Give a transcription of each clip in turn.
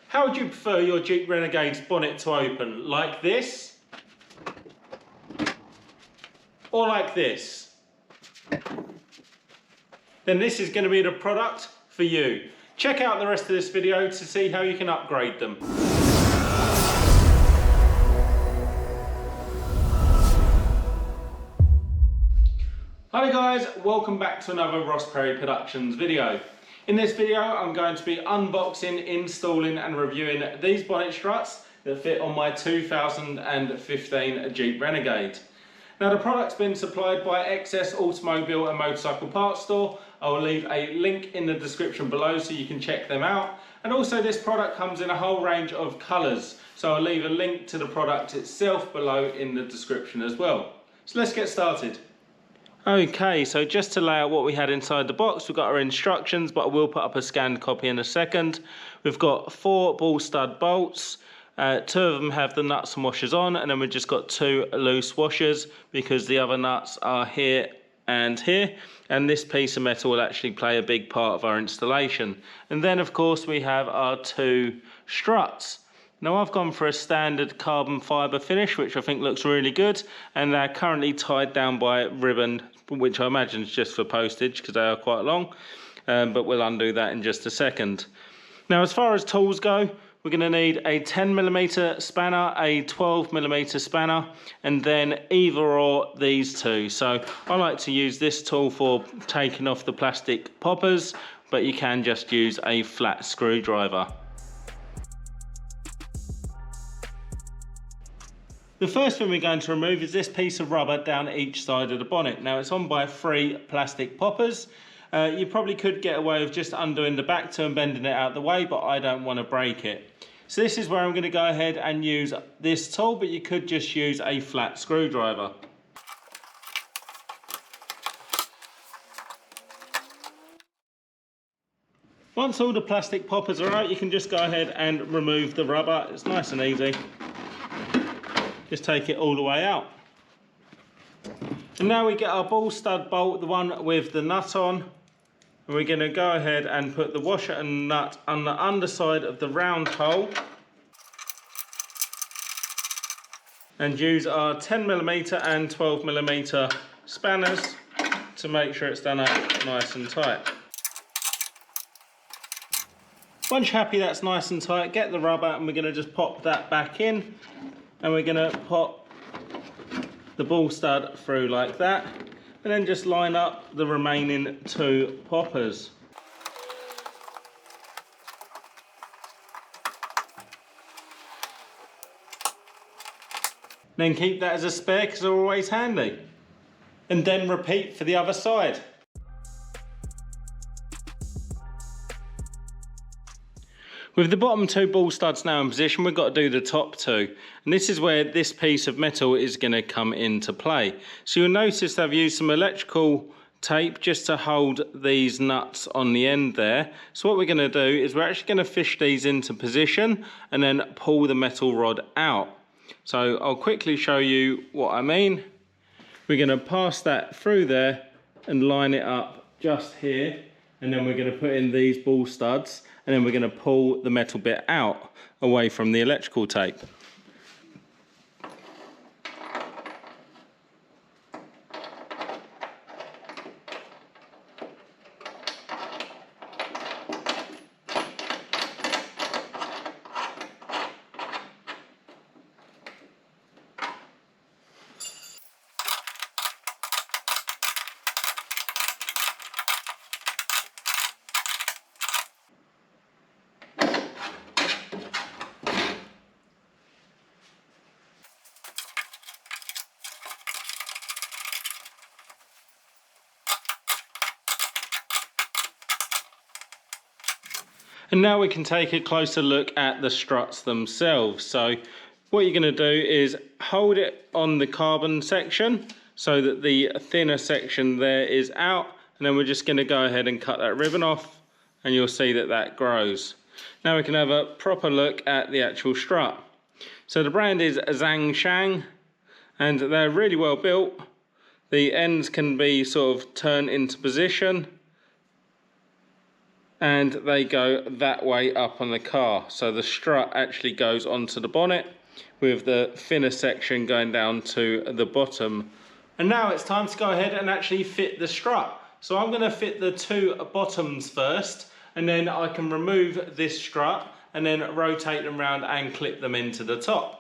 How would you prefer your Jeep Renegade's bonnet to open? Like this? Or like this? Then this is going to be the product for you. Check out the rest of this video to see how you can upgrade them. Hi guys, welcome back to another Ross Perry Productions video. In this video I'm going to be unboxing, installing and reviewing these bonnet struts that fit on my 2015 Jeep Renegade. Now the product's been supplied by Excess Automobile and Motorcycle Parts Store. I will leave a link in the description below so you can check them out. And also this product comes in a whole range of colours, so I'll leave a link to the product itself below in the description as well. So let's get started. Okay, so just to lay out what we had inside the box, we've got our instructions, but I will put up a scanned copy in a second. We've got 4 ball stud bolts. 2 of them have the nuts and washers on, and then we've just got 2 loose washers because the other nuts are here and here, and this piece of metal will actually play a big part of our installation. And then of course we have our 2 struts. Now I've gone for a standard carbon fibre finish, which I think looks really good, and they're currently tied down by ribbon, which I imagine is just for postage because they are quite long, but we'll undo that in just a second. Now as far as tools go, we're going to need a 10mm spanner, a 12mm spanner, and then either or these two. So I like to use this tool for taking off the plastic poppers, but you can just use a flat screwdriver. The first thing we're going to remove is this piece of rubber down each side of the bonnet. Now it's on by 3 plastic poppers. You probably could get away with just undoing the back two and bending it out of the way, but I don't want to break it. So this is where I'm going to go ahead and use this tool, but you could just use a flat screwdriver. Once all the plastic poppers are out, you can just go ahead and remove the rubber. It's nice and easy. Just take it all the way out. And now we get our ball stud bolt, the one with the nut on. And we're going to go ahead and put the washer and nut on the underside of the round hole. And use our 10mm and 12mm spanners to make sure it's done up nice and tight. Once you're happy that's nice and tight, get the rubber and we're going to just pop that back in. And we're going to pop the ball stud through like that, and then just line up the remaining 2 poppers. Then keep that as a spare because they're always handy. And then repeat for the other side. With the bottom 2 ball studs now in position, we've got to do the top 2. And this is where this piece of metal is going to come into play. So you'll notice I've used some electrical tape just to hold these nuts on the end there. So what we're going to do is we're actually going to fish these into position and then pull the metal rod out. So I'll quickly show you what I mean. We're going to pass that through there and line it up just here. And then we're going to put in these ball studs, and then we're going to pull the metal bit out away from the electrical tape. And now we can take a closer look at the struts themselves. So what you're going to do is hold it on the carbon section so that the thinner section there is out, and then we're just going to go ahead and cut that ribbon off, and you'll see that that grows. Now we can have a proper look at the actual strut. So the brand is Zhang Shang, and they're really well built. The ends can be sort of turned into position, and they go that way up on the car. So the strut actually goes onto the bonnet with the thinner section going down to the bottom. And now it's time to go ahead and actually fit the strut. So I'm going to fit the two bottoms first, and then I can remove this strut and then rotate them around and clip them into the top.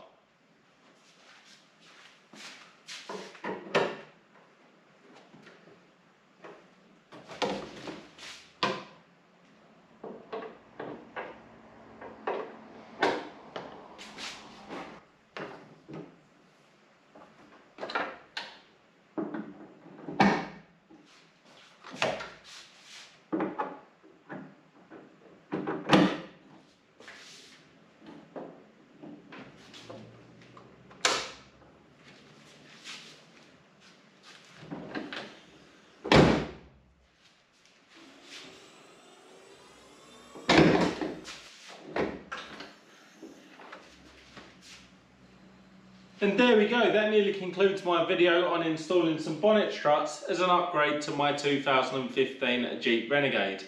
And there we go, that nearly concludes my video on installing some bonnet struts as an upgrade to my 2015 Jeep Renegade.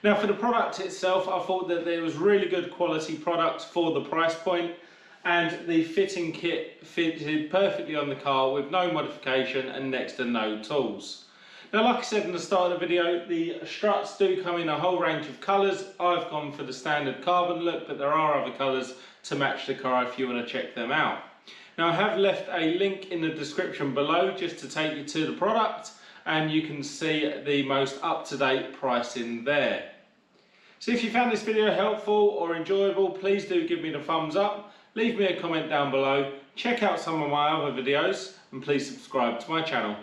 Now for the product itself, I thought that there was really good quality product for the price point, and the fitting kit fitted perfectly on the car with no modification and next to no tools. Now like I said in the start of the video, the struts do come in a whole range of colours. I've gone for the standard carbon look, but there are other colours to match the car if you want to check them out. Now I have left a link in the description below just to take you to the product, and you can see the most up-to-date pricing there. So if you found this video helpful or enjoyable, please do give me the thumbs up, leave me a comment down below, check out some of my other videos, and please subscribe to my channel.